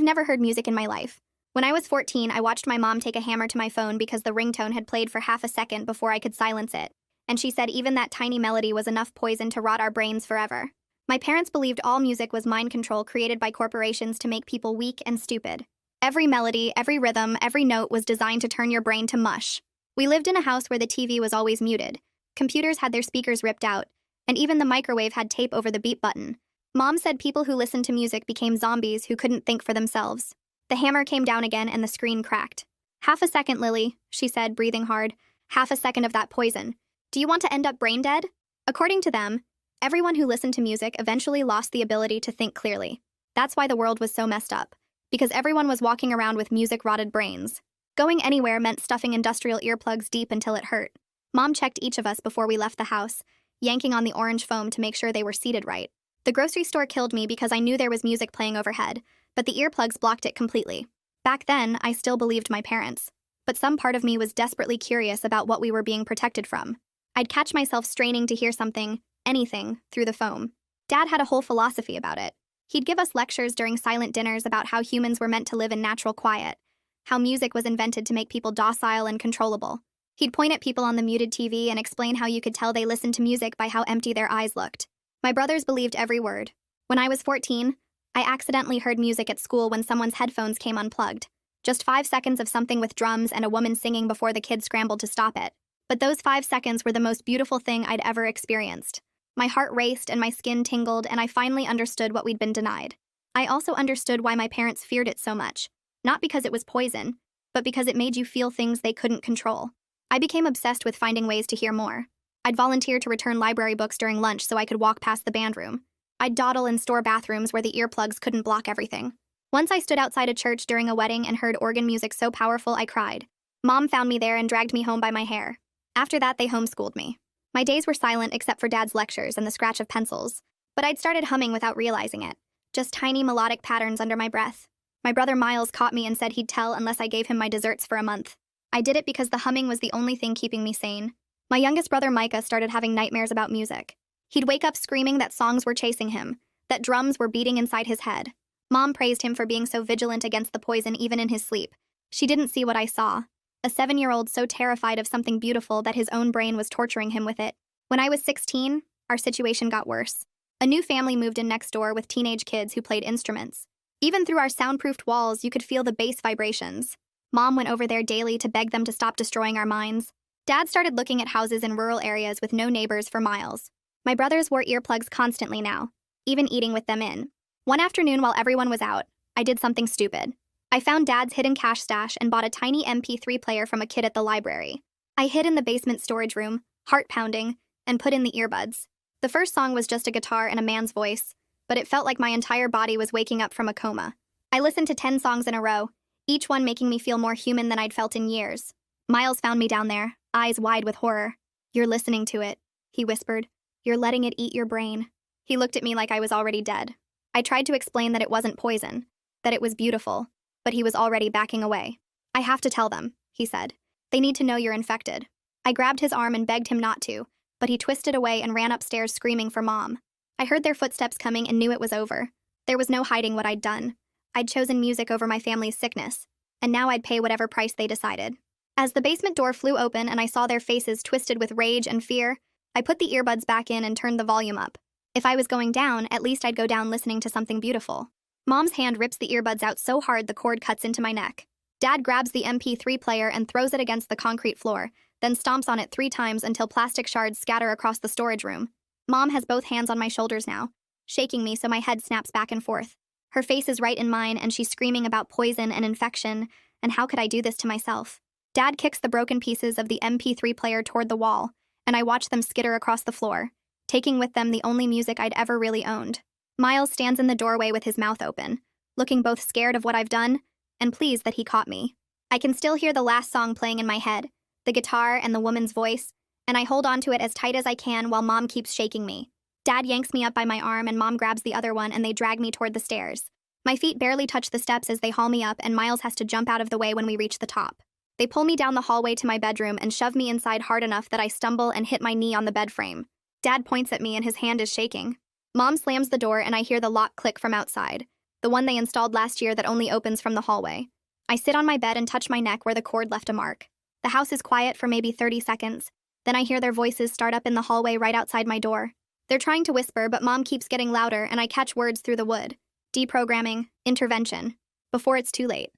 never heard music in my life. When I was 14, I watched my mom take a hammer to my phone because the ringtone had played for half a second before I could silence it, and she said even that tiny melody was enough poison to rot our brains forever. My parents believed all music was mind control created by corporations to make people weak and stupid. Every melody, every rhythm, every note was designed to turn your brain to mush. We lived in a house where the TV was always muted. Computers had their speakers ripped out, and even the microwave had tape over the beep button. Mom said people who listened to music became zombies who couldn't think for themselves. The hammer came down again and the screen cracked. "Half a second, Lily," she said, breathing hard. "Half a second of that poison. Do you want to end up brain dead?" According to them, everyone who listened to music eventually lost the ability to think clearly. That's why the world was so messed up, because everyone was walking around with music-rotted brains. Going anywhere meant stuffing industrial earplugs deep until it hurt. Mom checked each of us before we left the house, yanking on the orange foam to make sure they were seated right. The grocery store killed me because I knew there was music playing overhead, but the earplugs blocked it completely. Back then, I still believed my parents, but some part of me was desperately curious about what we were being protected from. I'd catch myself straining to hear something, anything, through the foam. Dad had a whole philosophy about it. He'd give us lectures during silent dinners about how humans were meant to live in natural quiet, how music was invented to make people docile and controllable. He'd point at people on the muted TV and explain how you could tell they listened to music by how empty their eyes looked. My brothers believed every word. When I was 14, I accidentally heard music at school when someone's headphones came unplugged. Just 5 seconds of something with drums and a woman singing before the kids scrambled to stop it. But those 5 seconds were the most beautiful thing I'd ever experienced. My heart raced and my skin tingled, and I finally understood what we'd been denied. I also understood why my parents feared it so much. Not because it was poison, but because it made you feel things they couldn't control. I became obsessed with finding ways to hear more. I'd volunteer to return library books during lunch so I could walk past the band room. I'd dawdle in store bathrooms where the earplugs couldn't block everything. Once I stood outside a church during a wedding and heard organ music so powerful I cried. Mom found me there and dragged me home by my hair. After that, they homeschooled me. My days were silent except for Dad's lectures and the scratch of pencils, but I'd started humming without realizing it. Just tiny melodic patterns under my breath. My brother Miles caught me and said he'd tell unless I gave him my desserts for a month. I did it because the humming was the only thing keeping me sane. My youngest brother Micah started having nightmares about music. He'd wake up screaming that songs were chasing him, that drums were beating inside his head. Mom praised him for being so vigilant against the poison even in his sleep. She didn't see what I saw. A 7-year-old so terrified of something beautiful that his own brain was torturing him with it. When I was 16, our situation got worse. A new family moved in next door with teenage kids who played instruments. Even through our soundproofed walls, you could feel the bass vibrations. Mom went over there daily to beg them to stop destroying our minds. Dad started looking at houses in rural areas with no neighbors for miles. My brothers wore earplugs constantly now, even eating with them in. One afternoon while everyone was out, I did something stupid. I found Dad's hidden cash stash and bought a tiny MP3 player from a kid at the library. I hid in the basement storage room, heart pounding, and put in the earbuds. The first song was just a guitar and a man's voice, but it felt like my entire body was waking up from a coma. I listened to 10 songs in a row, each one making me feel more human than I'd felt in years. Miles found me down there, eyes wide with horror. "You're listening to it," he whispered. "You're letting it eat your brain." He looked at me like I was already dead. I tried to explain that it wasn't poison, that it was beautiful, but he was already backing away. "I have to tell them," he said. "They need to know you're infected." I grabbed his arm and begged him not to, but he twisted away and ran upstairs screaming for Mom. I heard their footsteps coming and knew it was over. There was no hiding what I'd done. I'd chosen music over my family's sickness, and now I'd pay whatever price they decided. As the basement door flew open and I saw their faces twisted with rage and fear, I put the earbuds back in and turned the volume up. If I was going down, at least I'd go down listening to something beautiful. Mom's hand rips the earbuds out so hard the cord cuts into my neck. Dad grabs the MP3 player and throws it against the concrete floor, then stomps on it 3 times until plastic shards scatter across the storage room. Mom has both hands on my shoulders now, shaking me so my head snaps back and forth. Her face is right in mine and she's screaming about poison and infection, and how could I do this to myself? Dad kicks the broken pieces of the MP3 player toward the wall, and I watch them skitter across the floor, taking with them the only music I'd ever really owned. Miles stands in the doorway with his mouth open, looking both scared of what I've done and pleased that he caught me. I can still hear the last song playing in my head, the guitar and the woman's voice, and I hold on to it as tight as I can while Mom keeps shaking me. Dad yanks me up by my arm and Mom grabs the other one and they drag me toward the stairs. My feet barely touch the steps as they haul me up and Miles has to jump out of the way when we reach the top. They pull me down the hallway to my bedroom and shove me inside hard enough that I stumble and hit my knee on the bed frame. Dad points at me and his hand is shaking. Mom slams the door and I hear the lock click from outside. the one they installed last year that only opens from the hallway. I sit on my bed and touch my neck where the cord left a mark. The house is quiet for maybe 30 seconds. Then I hear their voices start up in the hallway right outside my door. They're trying to whisper, but Mom keeps getting louder, and I catch words through the wood. Deprogramming, intervention. Before it's too late.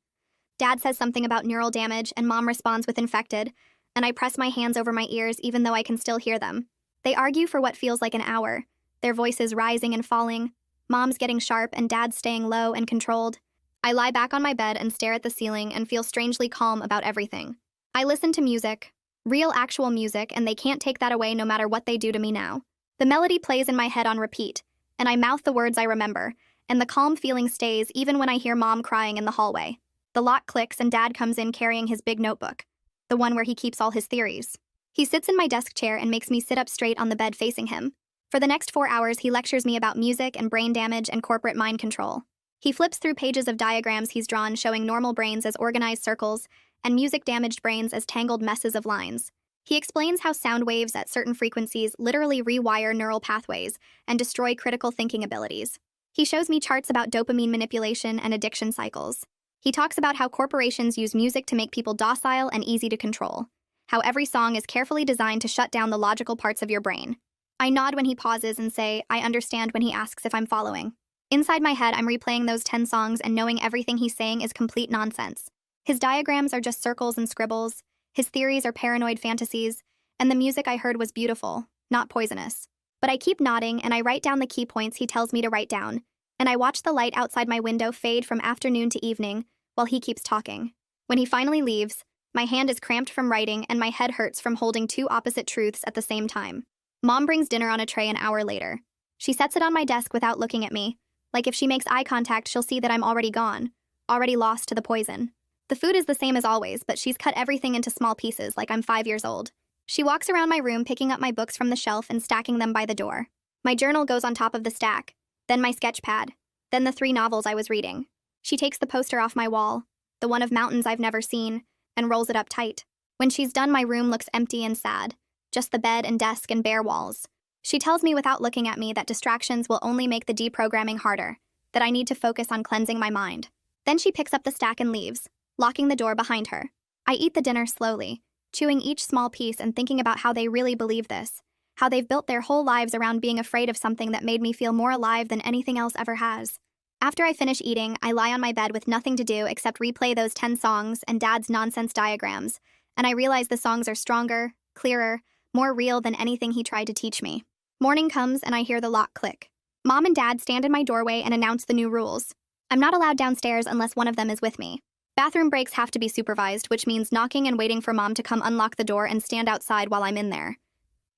Dad says something about neural damage, and Mom responds with infected, and I press my hands over my ears even though I can still hear them. They argue for what feels like an hour, their voices rising and falling, Mom's getting sharp and Dad's staying low and controlled. I lie back on my bed and stare at the ceiling and feel strangely calm about everything. I listen to music, real actual music, and they can't take that away no matter what they do to me now. The melody plays in my head on repeat, and I mouth the words I remember, and the calm feeling stays even when I hear Mom crying in the hallway. The lock clicks and Dad comes in carrying his big notebook, the one where he keeps all his theories. He sits in my desk chair and makes me sit up straight on the bed facing him. For the next 4 hours, he lectures me about music and brain damage and corporate mind control. He flips through pages of diagrams he's drawn showing normal brains as organized circles and music-damaged brains as tangled messes of lines. He explains how sound waves at certain frequencies literally rewire neural pathways and destroy critical thinking abilities. He shows me charts about dopamine manipulation and addiction cycles. He talks about how corporations use music to make people docile and easy to control, how every song is carefully designed to shut down the logical parts of your brain. I nod when he pauses and say, I understand when he asks if I'm following. Inside my head, I'm replaying those 10 songs and knowing everything he's saying is complete nonsense. His diagrams are just circles and scribbles, his theories are paranoid fantasies, and the music I heard was beautiful, not poisonous. But I keep nodding and I write down the key points he tells me to write down, and I watch the light outside my window fade from afternoon to evening while he keeps talking. When he finally leaves, my hand is cramped from writing and my head hurts from holding two opposite truths at the same time. Mom brings dinner on a tray an hour later. She sets it on my desk without looking at me. Like if she makes eye contact, she'll see that I'm already gone, already lost to the poison. The food is the same as always, but she's cut everything into small pieces like I'm 5 years old. She walks around my room picking up my books from the shelf and stacking them by the door. My journal goes on top of the stack, then my sketch pad, then the 3 novels I was reading. She takes the poster off my wall, the one of mountains I've never seen, and rolls it up tight. When she's done, my room looks empty and sad. Just the bed and desk and bare walls. She tells me without looking at me that distractions will only make the deprogramming harder, that I need to focus on cleansing my mind. Then she picks up the stack and leaves, locking the door behind her. I eat the dinner slowly, chewing each small piece and thinking about how they really believe this, how they've built their whole lives around being afraid of something that made me feel more alive than anything else ever has. After I finish eating, I lie on my bed with nothing to do except replay those 10 songs and Dad's nonsense diagrams, and I realize the songs are stronger, clearer, more real than anything he tried to teach me. Morning comes and I hear the lock click. Mom and Dad stand in my doorway and announce the new rules. I'm not allowed downstairs unless one of them is with me. Bathroom breaks have to be supervised, which means knocking and waiting for Mom to come unlock the door and stand outside while I'm in there.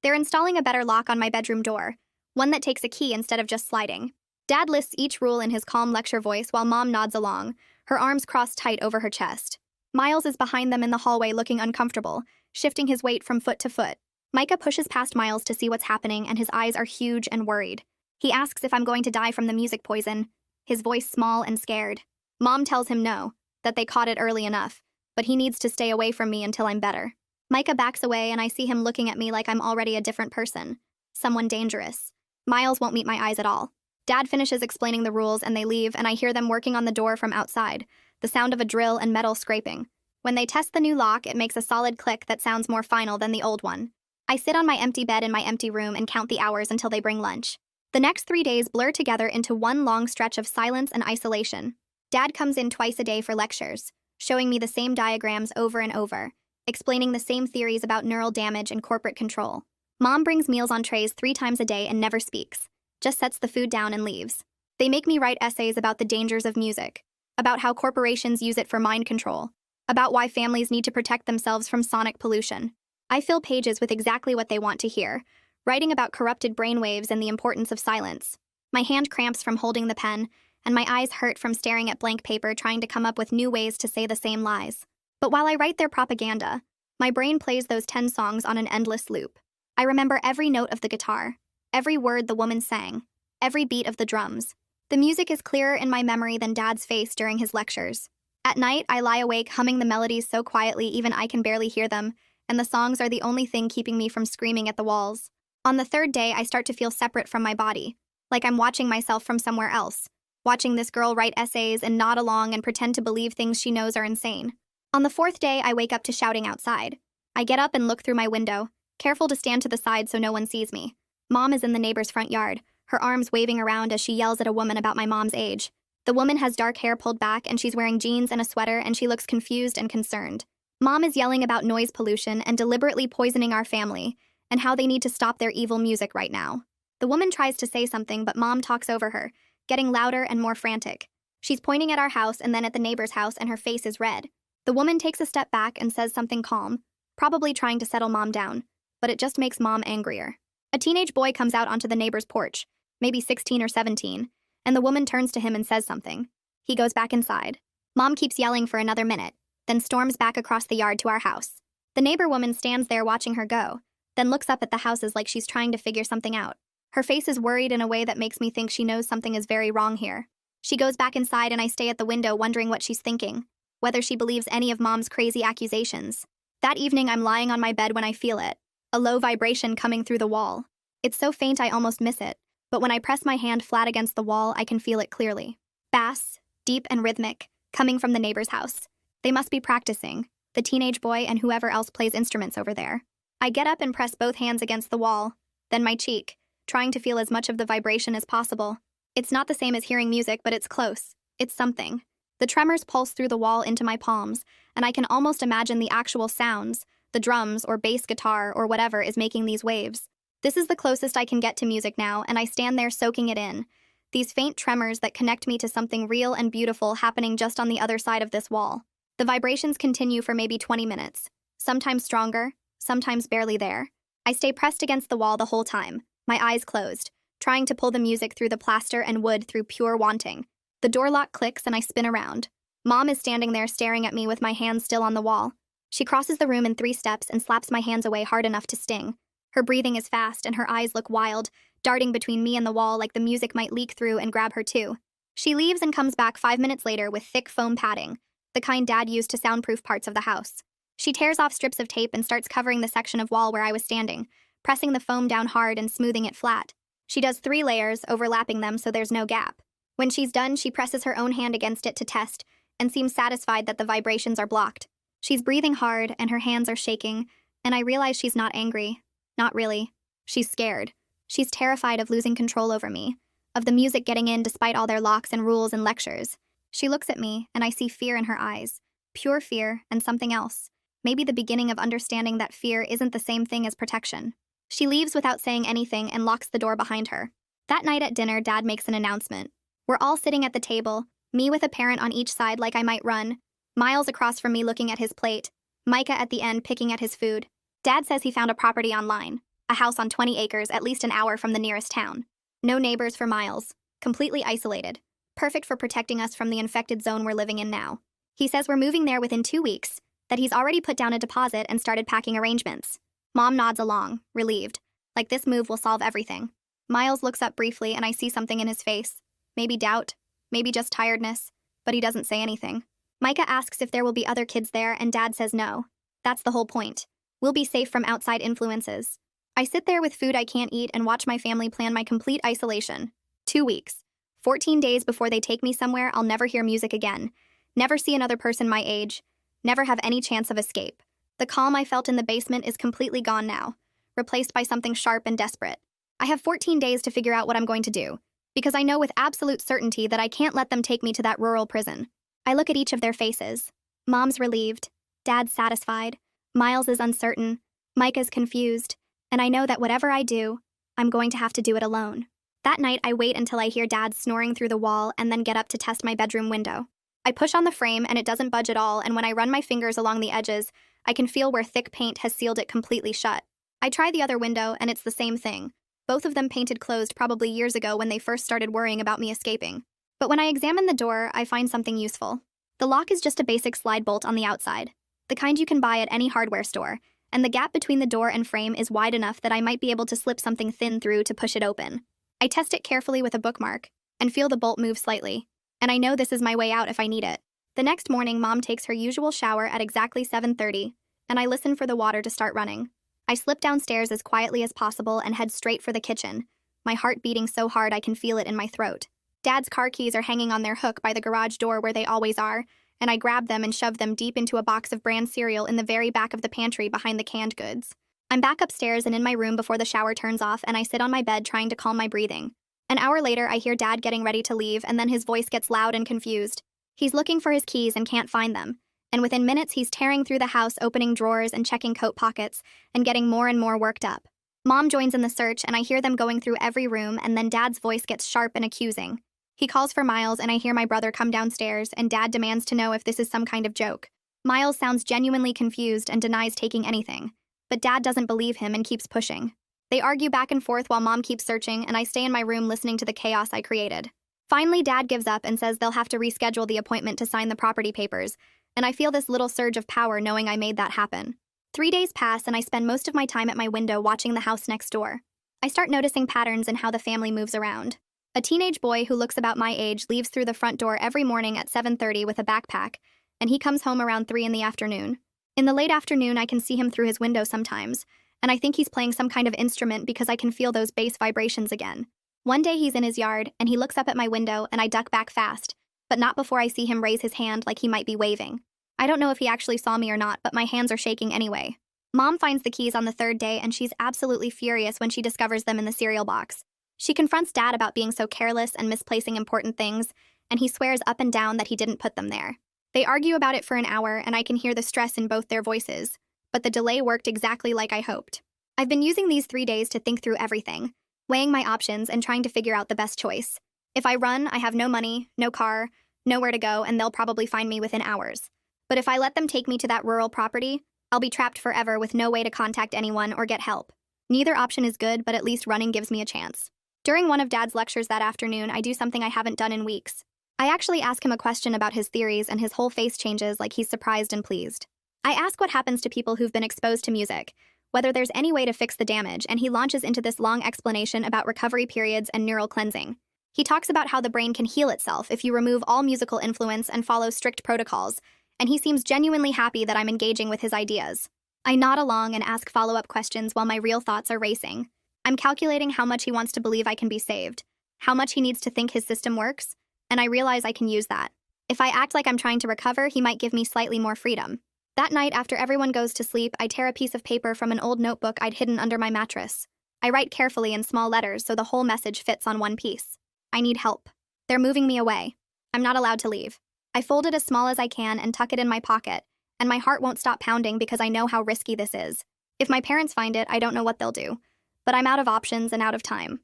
They're installing a better lock on my bedroom door, one that takes a key instead of just sliding. Dad lists each rule in his calm lecture voice while Mom nods along, her arms crossed tight over her chest. Miles is behind them in the hallway looking uncomfortable, shifting his weight from foot to foot. Micah pushes past Miles to see what's happening, and his eyes are huge and worried. He asks if I'm going to die from the music poison, his voice small and scared. Mom tells him no, that they caught it early enough, but he needs to stay away from me until I'm better. Micah backs away, and I see him looking at me like I'm already a different person, someone dangerous. Miles won't meet my eyes at all. Dad finishes explaining the rules, and they leave, and I hear them working on the door from outside, the sound of a drill and metal scraping. When they test the new lock, it makes a solid click that sounds more final than the old one. I sit on my empty bed in my empty room and count the hours until they bring lunch. The next 3 days blur together into one long stretch of silence and isolation. Dad comes in twice a day for lectures, showing me the same diagrams over and over, explaining the same theories about neural damage and corporate control. Mom brings meals on trays 3 times a day and never speaks, just sets the food down and leaves. They make me write essays about the dangers of music, about how corporations use it for mind control, about why families need to protect themselves from sonic pollution. I fill pages with exactly what they want to hear, writing about corrupted brainwaves and the importance of silence. My hand cramps from holding the pen, and my eyes hurt from staring at blank paper trying to come up with new ways to say the same lies. But while I write their propaganda, my brain plays those 10 songs on an endless loop. I remember every note of the guitar, every word the woman sang, every beat of the drums. The music is clearer in my memory than Dad's face during his lectures. At night, I lie awake humming the melodies so quietly even I can barely hear them, and the songs are the only thing keeping me from screaming at the walls. On the 3rd day, I start to feel separate from my body, like I'm watching myself from somewhere else, watching this girl write essays and nod along and pretend to believe things she knows are insane. On the fourth day, I wake up to shouting outside. I get up and look through my window, careful to stand to the side so no one sees me. Mom is in the neighbor's front yard, her arms waving around as she yells at a woman about my mom's age. The woman has dark hair pulled back and she's wearing jeans and a sweater and she looks confused and concerned. Mom is yelling about noise pollution and deliberately poisoning our family and how they need to stop their evil music right now. The woman tries to say something, but Mom talks over her, getting louder and more frantic. She's pointing at our house and then at the neighbor's house and her face is red. The woman takes a step back and says something calm, probably trying to settle Mom down, but it just makes Mom angrier. A teenage boy comes out onto the neighbor's porch, maybe 16 or 17, and the woman turns to him and says something. He goes back inside. Mom keeps yelling for another minute, then storms back across the yard to our house. The neighbor woman stands there watching her go, then looks up at the houses like she's trying to figure something out. Her face is worried in a way that makes me think she knows something is very wrong here. She goes back inside and I stay at the window wondering what she's thinking, whether she believes any of Mom's crazy accusations. That evening I'm lying on my bed when I feel it, a low vibration coming through the wall. It's so faint I almost miss it, but when I press my hand flat against the wall I can feel it clearly. Bass, deep and rhythmic, coming from the neighbor's house. They must be practicing, the teenage boy and whoever else plays instruments over there. I get up and press both hands against the wall, then my cheek, trying to feel as much of the vibration as possible. It's not the same as hearing music, but it's close. It's something. The tremors pulse through the wall into my palms, and I can almost imagine the actual sounds, the drums or bass guitar or whatever is making these waves. This is the closest I can get to music now, and I stand there soaking it in. These faint tremors that connect me to something real and beautiful happening just on the other side of this wall. The vibrations continue for maybe 20 minutes, sometimes stronger, sometimes barely there. I stay pressed against the wall the whole time, my eyes closed, trying to pull the music through the plaster and wood through pure wanting. The door lock clicks and I spin around. Mom is standing there staring at me with my hands still on the wall. She crosses the room in 3 steps and slaps my hands away hard enough to sting. Her breathing is fast and her eyes look wild, darting between me and the wall like the music might leak through and grab her too. She leaves and comes back 5 minutes later with thick foam padding, the kind Dad used to soundproof parts of the house. She tears off strips of tape and starts covering the section of wall where I was standing, pressing the foam down hard and smoothing it flat. She does 3 layers, overlapping them so there's no gap. When she's done, she presses her own hand against it to test, and seems satisfied that the vibrations are blocked. She's breathing hard, and her hands are shaking, and I realize she's not angry. Not really. She's scared. She's terrified of losing control over me, of the music getting in despite all their locks and rules and lectures. She looks at me, and I see fear in her eyes. Pure fear, and something else. Maybe the beginning of understanding that fear isn't the same thing as protection. She leaves without saying anything and locks the door behind her. That night at dinner, Dad makes an announcement. We're all sitting at the table, me with a parent on each side like I might run, Miles across from me looking at his plate, Micah at the end picking at his food. Dad says he found a property online, a house on 20 acres at least an hour from the nearest town. No neighbors for Miles, completely isolated, perfect for protecting us from the infected zone we're living in now. He says we're moving there within 2 weeks, that he's already put down a deposit and started packing arrangements. Mom nods along, relieved, like this move will solve everything. Miles looks up briefly and I see something in his face. Maybe doubt, maybe just tiredness, but he doesn't say anything. Micah asks if there will be other kids there and Dad says no. That's the whole point. We'll be safe from outside influences. I sit there with food I can't eat and watch my family plan my complete isolation. 2 weeks. 14 days before they take me somewhere I'll never hear music again. Never see another person my age. Never have any chance of escape. The calm I felt in the basement is completely gone now, replaced by something sharp and desperate. I have 14 days to figure out what I'm going to do, because I know with absolute certainty that I can't let them take me to that rural prison. I look at each of their faces. Mom's relieved, Dad's satisfied, Miles is uncertain, Micah's confused, and I know that whatever I do, I'm going to have to do it alone. That night, I wait until I hear Dad snoring through the wall and then get up to test my bedroom window. I push on the frame and it doesn't budge at all, and when I run my fingers along the edges, I can feel where thick paint has sealed it completely shut. I try the other window and it's the same thing. Both of them painted closed probably years ago when they first started worrying about me escaping. But when I examine the door, I find something useful. The lock is just a basic slide bolt on the outside, the kind you can buy at any hardware store, and the gap between the door and frame is wide enough that I might be able to slip something thin through to push it open. I test it carefully with a bookmark, and feel the bolt move slightly, and I know this is my way out if I need it. The next morning, Mom takes her usual shower at exactly 7:30, and I listen for the water to start running. I slip downstairs as quietly as possible and head straight for the kitchen, my heart beating so hard I can feel it in my throat. Dad's car keys are hanging on their hook by the garage door where they always are, and I grab them and shove them deep into a box of bran cereal in the very back of the pantry behind the canned goods. I'm back upstairs and in my room before the shower turns off, and I sit on my bed trying to calm my breathing. An hour later, I hear Dad getting ready to leave, and then his voice gets loud and confused. He's looking for his keys and can't find them, and within minutes he's tearing through the house, opening drawers and checking coat pockets, and getting more and more worked up. Mom joins in the search, and I hear them going through every room, and then Dad's voice gets sharp and accusing. He calls for Miles, and I hear my brother come downstairs, and Dad demands to know if this is some kind of joke. Miles sounds genuinely confused and denies taking anything, but Dad doesn't believe him and keeps pushing. They argue back and forth while Mom keeps searching, and I stay in my room listening to the chaos I created. Finally, Dad gives up and says they'll have to reschedule the appointment to sign the property papers, and I feel this little surge of power knowing I made that happen. 3 days pass, and I spend most of my time at my window watching the house next door. I start noticing patterns in how the family moves around. A teenage boy who looks about my age leaves through the front door every morning at 7:30 with a backpack, and he comes home around 3 in the afternoon. In the late afternoon, I can see him through his window sometimes, and I think he's playing some kind of instrument because I can feel those bass vibrations again. One day he's in his yard, and he looks up at my window, and I duck back fast, but not before I see him raise his hand like he might be waving. I don't know if he actually saw me or not, but my hands are shaking anyway. Mom finds the keys on the third day, and she's absolutely furious when she discovers them in the cereal box. She confronts Dad about being so careless and misplacing important things, and he swears up and down that he didn't put them there. They argue about it for an hour, and I can hear the stress in both their voices, but the delay worked exactly like I hoped. I've been using these 3 days to think through everything, weighing my options and trying to figure out the best choice. If I run, I have no money, no car, nowhere to go, and they'll probably find me within hours. But if I let them take me to that rural property, I'll be trapped forever with no way to contact anyone or get help. Neither option is good, but at least running gives me a chance. During one of Dad's lectures that afternoon, I do something I haven't done in weeks. I actually ask him a question about his theories, and his whole face changes like he's surprised and pleased. I ask what happens to people who've been exposed to music, whether there's any way to fix the damage, and he launches into this long explanation about recovery periods and neural cleansing. He talks about how the brain can heal itself if you remove all musical influence and follow strict protocols, and he seems genuinely happy that I'm engaging with his ideas. I nod along and ask follow-up questions while my real thoughts are racing. I'm calculating how much he wants to believe I can be saved, how much he needs to think his system works, and I realize I can use that. If I act like I'm trying to recover, he might give me slightly more freedom. That night, after everyone goes to sleep, I tear a piece of paper from an old notebook I'd hidden under my mattress. I write carefully in small letters so the whole message fits on one piece. I need help. They're moving me away. I'm not allowed to leave. I fold it as small as I can and tuck it in my pocket, and my heart won't stop pounding because I know how risky this is. If my parents find it, I don't know what they'll do. But I'm out of options and out of time.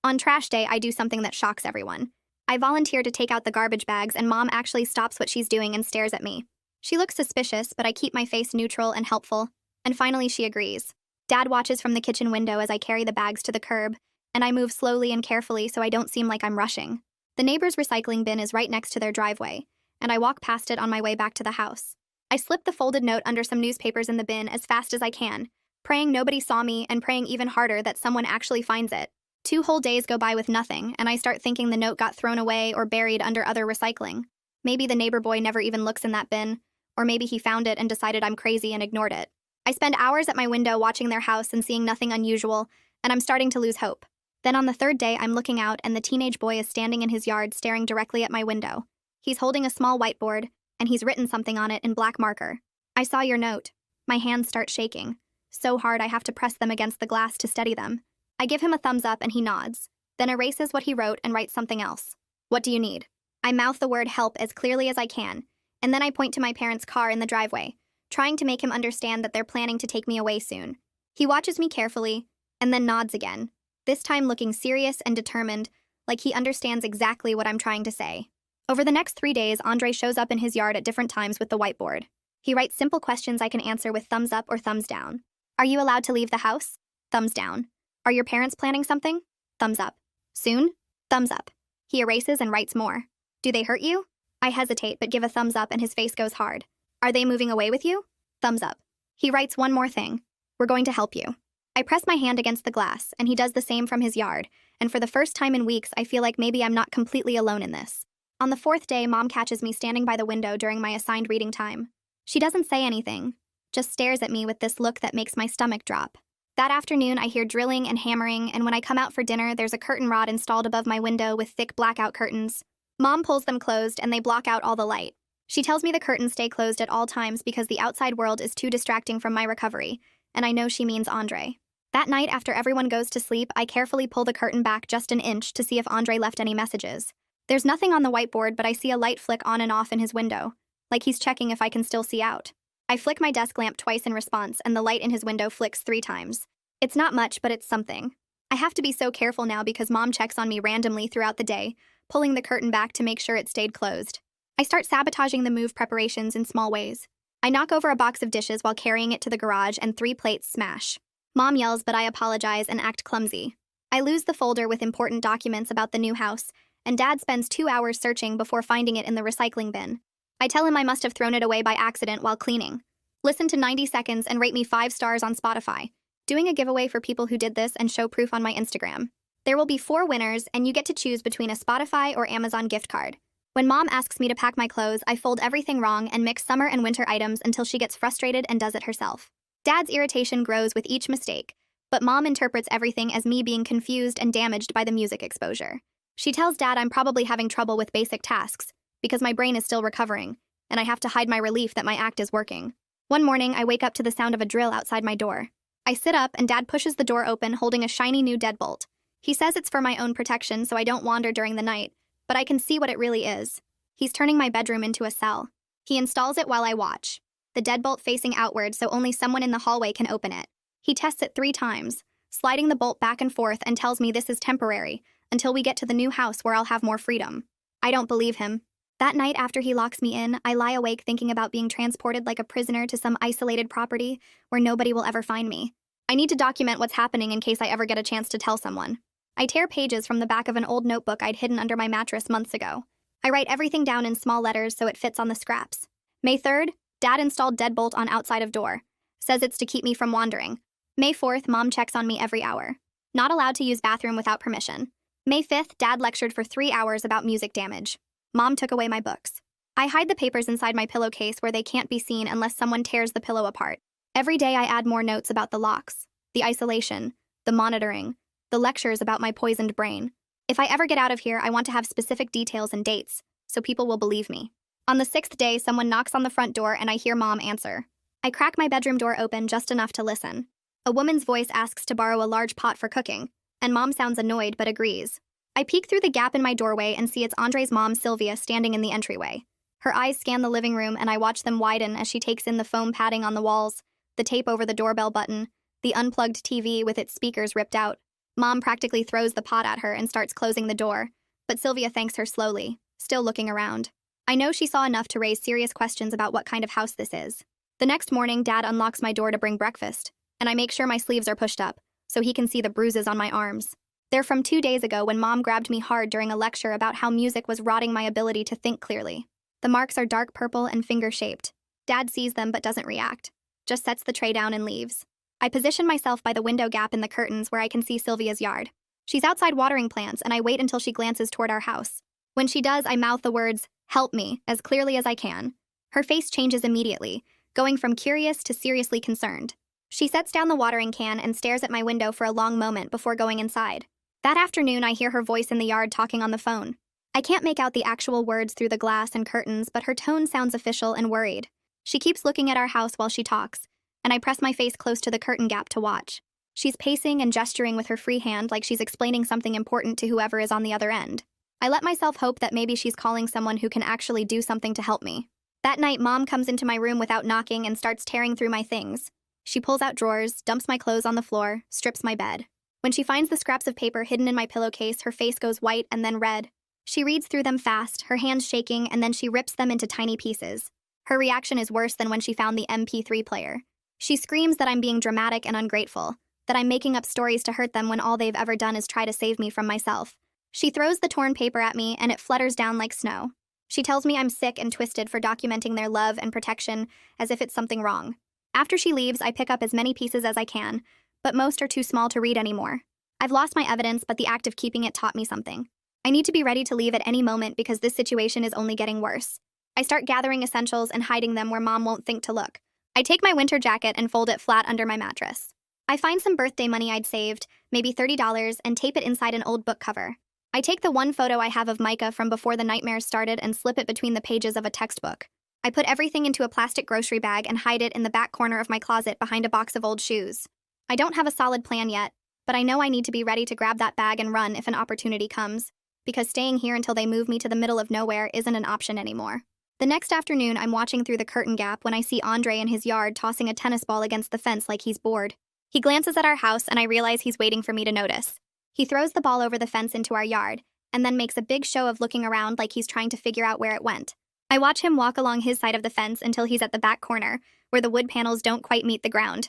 On trash day, I do something that shocks everyone. I volunteer to take out the garbage bags, and Mom actually stops what she's doing and stares at me. She looks suspicious, but I keep my face neutral and helpful, and finally she agrees. Dad watches from the kitchen window as I carry the bags to the curb, and I move slowly and carefully so I don't seem like I'm rushing. The neighbor's recycling bin is right next to their driveway, and I walk past it on my way back to the house. I slip the folded note under some newspapers in the bin as fast as I can, praying nobody saw me and praying even harder that someone actually finds it. 2 whole days go by with nothing, and I start thinking the note got thrown away or buried under other recycling. Maybe the neighbor boy never even looks in that bin, or maybe he found it and decided I'm crazy and ignored it. I spend hours at my window watching their house and seeing nothing unusual, and I'm starting to lose hope. Then on the third day, I'm looking out, and the teenage boy is standing in his yard staring directly at my window. He's holding a small whiteboard, and he's written something on it in black marker. I saw your note. My hands start shaking. So hard I have to press them against the glass to steady them. I give him a thumbs up and he nods, then erases what he wrote and writes something else. What do you need? I mouth the word help as clearly as I can, and then I point to my parents' car in the driveway, trying to make him understand that they're planning to take me away soon. He watches me carefully, and then nods again, this time looking serious and determined, like he understands exactly what I'm trying to say. Over the next 3 days, Andre shows up in his yard at different times with the whiteboard. He writes simple questions I can answer with thumbs up or thumbs down. Are you allowed to leave the house? Thumbs down. Are your parents planning something? Thumbs up. Soon? Thumbs up. He erases and writes more. Do they hurt you? I hesitate but give a thumbs up and his face goes hard. Are they moving away with you? Thumbs up. He writes one more thing. We're going to help you. I press my hand against the glass, and he does the same from his yard, and for the first time in weeks, I feel like maybe I'm not completely alone in this. On the 4th day, Mom catches me standing by the window during my assigned reading time. She doesn't say anything, just stares at me with this look that makes my stomach drop. That afternoon, I hear drilling and hammering, and when I come out for dinner, there's a curtain rod installed above my window with thick blackout curtains. Mom pulls them closed, and they block out all the light. She tells me the curtains stay closed at all times because the outside world is too distracting from my recovery, and I know she means Andre. That night, after everyone goes to sleep, I carefully pull the curtain back just an inch to see if Andre left any messages. There's nothing on the whiteboard, but I see a light flick on and off in his window, like he's checking if I can still see out. I flick my desk lamp twice in response, and the light in his window flicks 3 times. It's not much, but it's something. I have to be so careful now because Mom checks on me randomly throughout the day, pulling the curtain back to make sure it stayed closed. I start sabotaging the move preparations in small ways. I knock over a box of dishes while carrying it to the garage, and 3 plates smash. Mom yells, but I apologize and act clumsy. I lose the folder with important documents about the new house, and Dad spends 2 hours searching before finding it in the recycling bin. I tell him I must have thrown it away by accident while cleaning. Listen to 90 Seconds and rate me 5 stars on Spotify. Doing a giveaway for people who did this and show proof on my Instagram. There will be 4 winners, and you get to choose between a Spotify or Amazon gift card. When Mom asks me to pack my clothes, I fold everything wrong and mix summer and winter items until she gets frustrated and does it herself. Dad's irritation grows with each mistake, but Mom interprets everything as me being confused and damaged by the music exposure. She tells Dad I'm probably having trouble with basic tasks because my brain is still recovering, and I have to hide my relief that my act is working. One morning, I wake up to the sound of a drill outside my door. I sit up, and Dad pushes the door open holding a shiny new deadbolt. He says it's for my own protection so I don't wander during the night, but I can see what it really is. He's turning my bedroom into a cell. He installs it while I watch. The deadbolt facing outward so only someone in the hallway can open it. He tests it 3 times, sliding the bolt back and forth, and tells me this is temporary, until we get to the new house where I'll have more freedom. I don't believe him. That night after he locks me in, I lie awake thinking about being transported like a prisoner to some isolated property where nobody will ever find me. I need to document what's happening in case I ever get a chance to tell someone. I tear pages from the back of an old notebook I'd hidden under my mattress months ago. I write everything down in small letters so it fits on the scraps. May 3rd, Dad installed deadbolt on outside of door. Says it's to keep me from wandering. May 4th, Mom checks on me every hour. Not allowed to use bathroom without permission. May 5th, Dad lectured for 3 hours about music damage. Mom took away my books. I hide the papers inside my pillowcase where they can't be seen unless someone tears the pillow apart. Every day I add more notes about the locks, the isolation, the monitoring, the lectures about my poisoned brain. If I ever get out of here, I want to have specific details and dates, so people will believe me. On the 6th day, someone knocks on the front door and I hear Mom answer. I crack my bedroom door open just enough to listen. A woman's voice asks to borrow a large pot for cooking, and Mom sounds annoyed but agrees. I peek through the gap in my doorway and see it's Andre's mom, Sylvia, standing in the entryway. Her eyes scan the living room, and I watch them widen as she takes in the foam padding on the walls, the tape over the doorbell button, the unplugged TV with its speakers ripped out. Mom practically throws the pot at her and starts closing the door, but Sylvia thanks her slowly, still looking around. I know she saw enough to raise serious questions about what kind of house this is. The next morning, Dad unlocks my door to bring breakfast, and I make sure my sleeves are pushed up, so he can see the bruises on my arms. They're from 2 days ago when Mom grabbed me hard during a lecture about how music was rotting my ability to think clearly. The marks are dark purple and finger-shaped. Dad sees them but doesn't react, just sets the tray down and leaves. I position myself by the window gap in the curtains where I can see Sylvia's yard. She's outside watering plants, and I wait until she glances toward our house. When she does, I mouth the words, "Help me," as clearly as I can. Her face changes immediately, going from curious to seriously concerned. She sets down the watering can and stares at my window for a long moment before going inside. That afternoon, I hear her voice in the yard talking on the phone. I can't make out the actual words through the glass and curtains, but her tone sounds official and worried. She keeps looking at our house while she talks, and I press my face close to the curtain gap to watch. She's pacing and gesturing with her free hand like she's explaining something important to whoever is on the other end. I let myself hope that maybe she's calling someone who can actually do something to help me. That night, Mom comes into my room without knocking and starts tearing through my things. She pulls out drawers, dumps my clothes on the floor, strips my bed. When she finds the scraps of paper hidden in my pillowcase, her face goes white and then red. She reads through them fast, her hands shaking, and then she rips them into tiny pieces. Her reaction is worse than when she found the MP3 player. She screams that I'm being dramatic and ungrateful, that I'm making up stories to hurt them when all they've ever done is try to save me from myself. She throws the torn paper at me, and it flutters down like snow. She tells me I'm sick and twisted for documenting their love and protection as if it's something wrong. After she leaves, I pick up as many pieces as I can, but most are too small to read anymore. I've lost my evidence, but the act of keeping it taught me something. I need to be ready to leave at any moment because this situation is only getting worse. I start gathering essentials and hiding them where Mom won't think to look. I take my winter jacket and fold it flat under my mattress. I find some birthday money I'd saved, maybe $30, and tape it inside an old book cover. I take the one photo I have of Micah from before the nightmares started and slip it between the pages of a textbook. I put everything into a plastic grocery bag and hide it in the back corner of my closet behind a box of old shoes. I don't have a solid plan yet, but I know I need to be ready to grab that bag and run if an opportunity comes, because staying here until they move me to the middle of nowhere isn't an option anymore. The next afternoon, I'm watching through the curtain gap when I see Andre in his yard tossing a tennis ball against the fence like he's bored. He glances at our house and I realize he's waiting for me to notice. He throws the ball over the fence into our yard, and then makes a big show of looking around like he's trying to figure out where it went. I watch him walk along his side of the fence until he's at the back corner, where the wood panels don't quite meet the ground.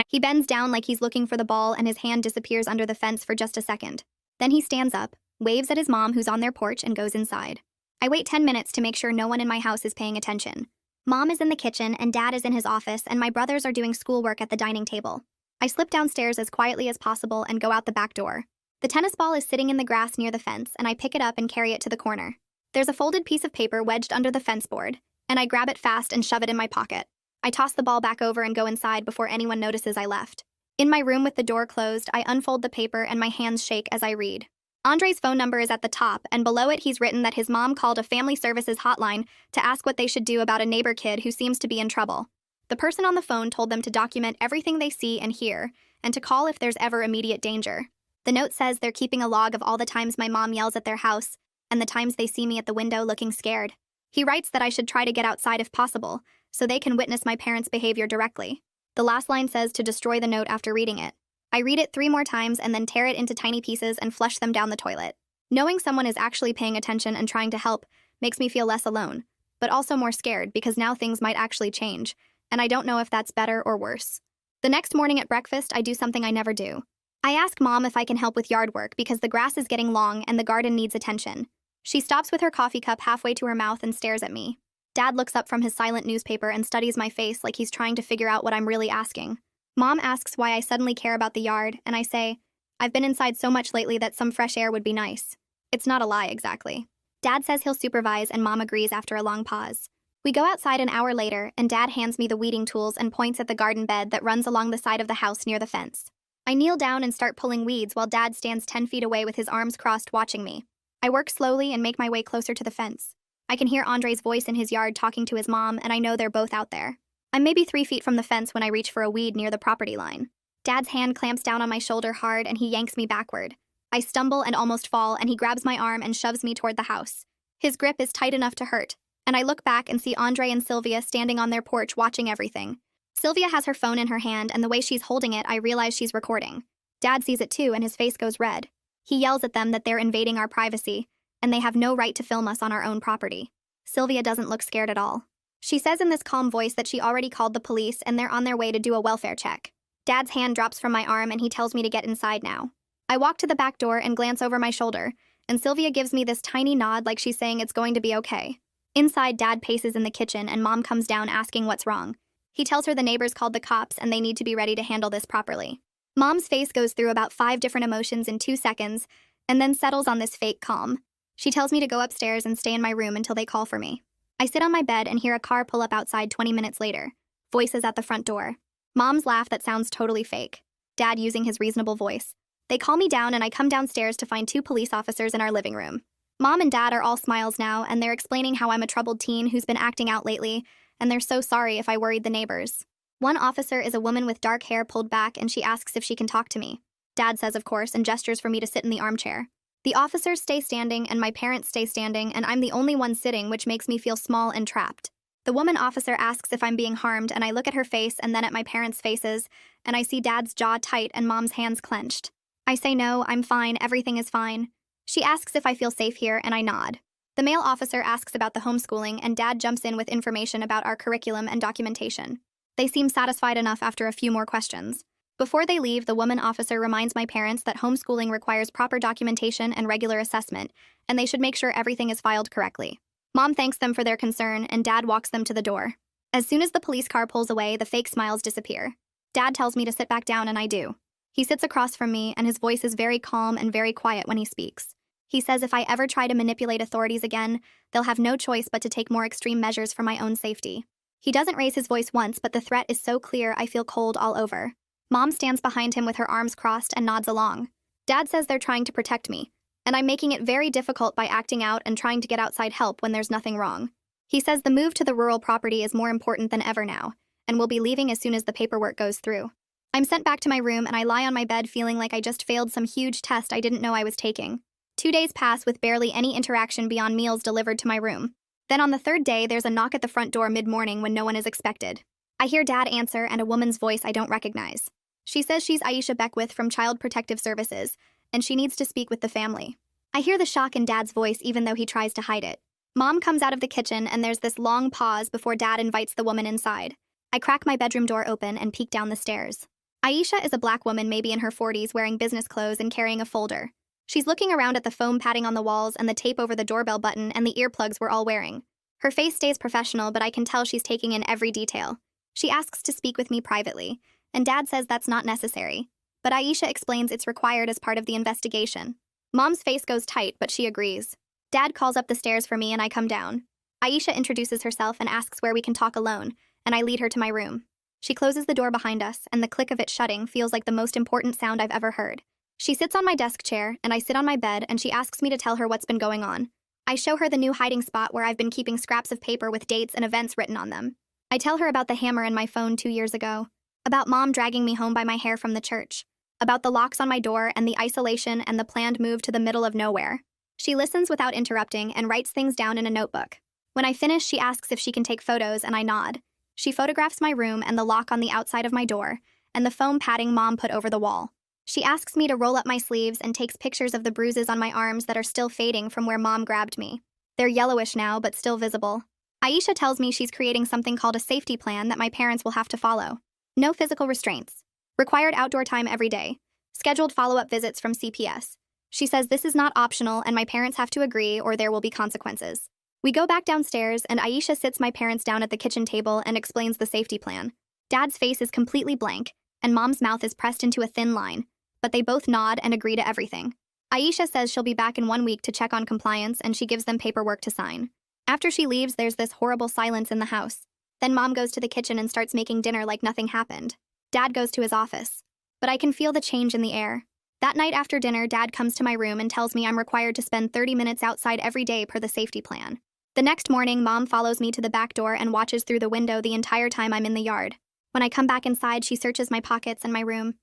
He bends down like he's looking for the ball and his hand disappears under the fence for just a second. Then he stands up, waves at his mom who's on their porch, and goes inside. I wait 10 minutes to make sure no one in my house is paying attention. Mom is in the kitchen and Dad is in his office and my brothers are doing schoolwork at the dining table. I slip downstairs as quietly as possible and go out the back door. The tennis ball is sitting in the grass near the fence and I pick it up and carry it to the corner. There's a folded piece of paper wedged under the fence board, and I grab it fast and shove it in my pocket. I toss the ball back over and go inside before anyone notices I left. In my room with the door closed, I unfold the paper and my hands shake as I read. Andre's phone number is at the top, and below it he's written that his mom called a family services hotline to ask what they should do about a neighbor kid who seems to be in trouble. The person on the phone told them to document everything they see and hear, and to call if there's ever immediate danger. The note says they're keeping a log of all the times my mom yells at their house, and the times they see me at the window looking scared. He writes that I should try to get outside if possible, so they can witness my parents' behavior directly. The last line says to destroy the note after reading it. I read it 3 more times and then tear it into tiny pieces and flush them down the toilet. Knowing someone is actually paying attention and trying to help makes me feel less alone, but also more scared because now things might actually change, and I don't know if that's better or worse. The next morning at breakfast, I do something I never do. I ask Mom if I can help with yard work because the grass is getting long and the garden needs attention. She stops with her coffee cup halfway to her mouth and stares at me. Dad looks up from his silent newspaper and studies my face like he's trying to figure out what I'm really asking. Mom asks why I suddenly care about the yard, and I say, I've been inside so much lately that some fresh air would be nice. It's not a lie, exactly. Dad says he'll supervise, and Mom agrees after a long pause. We go outside an hour later, and Dad hands me the weeding tools and points at the garden bed that runs along the side of the house near the fence. I kneel down and start pulling weeds while Dad stands 10 feet away with his arms crossed watching me. I work slowly and make my way closer to the fence. I can hear Andre's voice in his yard talking to his mom, and I know they're both out there. I'm maybe 3 feet from the fence when I reach for a weed near the property line. Dad's hand clamps down on my shoulder hard and he yanks me backward. I stumble and almost fall, and he grabs my arm and shoves me toward the house. His grip is tight enough to hurt, and I look back and see Andre and Sylvia standing on their porch watching everything. Sylvia has her phone in her hand, and the way she's holding it, I realize she's recording. Dad sees it too, and his face goes red. He yells at them that they're invading our privacy, and they have no right to film us on our own property. Sylvia doesn't look scared at all. She says in this calm voice that she already called the police and they're on their way to do a welfare check. Dad's hand drops from my arm and he tells me to get inside now. I walk to the back door and glance over my shoulder, and Sylvia gives me this tiny nod like she's saying it's going to be okay. Inside, Dad paces in the kitchen and Mom comes down asking what's wrong. He tells her the neighbors called the cops and they need to be ready to handle this properly. Mom's face goes through about 5 different emotions in 2 seconds and then settles on this fake calm. She tells me to go upstairs and stay in my room until they call for me. I sit on my bed and hear a car pull up outside 20 minutes later. Voices at the front door. Mom's laugh that sounds totally fake. Dad using his reasonable voice. They call me down and I come downstairs to find 2 police officers in our living room. Mom and Dad are all smiles now, and they're explaining how I'm a troubled teen who's been acting out lately, and they're so sorry if I worried the neighbors. One officer is a woman with dark hair pulled back, and she asks if she can talk to me. Dad says of course and gestures for me to sit in the armchair. The officers stay standing and my parents stay standing, and I'm the only one sitting, which makes me feel small and trapped. The woman officer asks if I'm being harmed, and I look at her face and then at my parents' faces, and I see Dad's jaw tight and Mom's hands clenched. I say no, I'm fine, everything is fine. She asks if I feel safe here, and I nod. The male officer asks about the homeschooling, and Dad jumps in with information about our curriculum and documentation. They seem satisfied enough after a few more questions. Before they leave, the woman officer reminds my parents that homeschooling requires proper documentation and regular assessment, and they should make sure everything is filed correctly. Mom thanks them for their concern, and Dad walks them to the door. As soon as the police car pulls away, the fake smiles disappear. Dad tells me to sit back down, and I do. He sits across from me, and his voice is very calm and very quiet when he speaks. He says if I ever try to manipulate authorities again, they'll have no choice but to take more extreme measures for my own safety. He doesn't raise his voice once, but the threat is so clear I feel cold all over. Mom stands behind him with her arms crossed and nods along. Dad says they're trying to protect me, and I'm making it very difficult by acting out and trying to get outside help when there's nothing wrong. He says the move to the rural property is more important than ever now, and will be leaving as soon as the paperwork goes through. I'm sent back to my room and I lie on my bed feeling like I just failed some huge test I didn't know I was taking. 2 days pass with barely any interaction beyond meals delivered to my room. Then on the third day, there's a knock at the front door mid-morning when no one is expected. I hear Dad answer and a woman's voice I don't recognize. She says she's Aisha Beckwith from Child Protective Services, and she needs to speak with the family. I hear the shock in Dad's voice even though he tries to hide it. Mom comes out of the kitchen and there's this long pause before Dad invites the woman inside. I crack my bedroom door open and peek down the stairs. Aisha is a black woman maybe in her 40s wearing business clothes and carrying a folder. She's looking around at the foam padding on the walls and the tape over the doorbell button and the earplugs we're all wearing. Her face stays professional, but I can tell she's taking in every detail. She asks to speak with me privately, and Dad says that's not necessary. But Aisha explains it's required as part of the investigation. Mom's face goes tight, but she agrees. Dad calls up the stairs for me and I come down. Aisha introduces herself and asks where we can talk alone, and I lead her to my room. She closes the door behind us, and the click of it shutting feels like the most important sound I've ever heard. She sits on my desk chair, and I sit on my bed, and she asks me to tell her what's been going on. I show her the new hiding spot where I've been keeping scraps of paper with dates and events written on them. I tell her about the hammer in my phone 2 years ago, about Mom dragging me home by my hair from the church, about the locks on my door and the isolation and the planned move to the middle of nowhere. She listens without interrupting and writes things down in a notebook. When I finish, she asks if she can take photos, and I nod. She photographs my room and the lock on the outside of my door, and the foam padding Mom put over the wall. She asks me to roll up my sleeves and takes pictures of the bruises on my arms that are still fading from where Mom grabbed me. They're yellowish now, but still visible. Aisha tells me she's creating something called a safety plan that my parents will have to follow. No physical restraints. Required outdoor time every day. Scheduled follow-up visits from CPS. She says this is not optional and my parents have to agree or there will be consequences. We go back downstairs and Aisha sits my parents down at the kitchen table and explains the safety plan. Dad's face is completely blank, and Mom's mouth is pressed into a thin line, but they both nod and agree to everything. Aisha says she'll be back in 1 week to check on compliance and she gives them paperwork to sign. After she leaves, there's this horrible silence in the house. Then Mom goes to the kitchen and starts making dinner like nothing happened. Dad goes to his office. But I can feel the change in the air. That night after dinner, Dad comes to my room and tells me I'm required to spend 30 minutes outside every day per the safety plan. The next morning, Mom follows me to the back door and watches through the window the entire time I'm in the yard. When I come back inside, she searches my pockets and my room.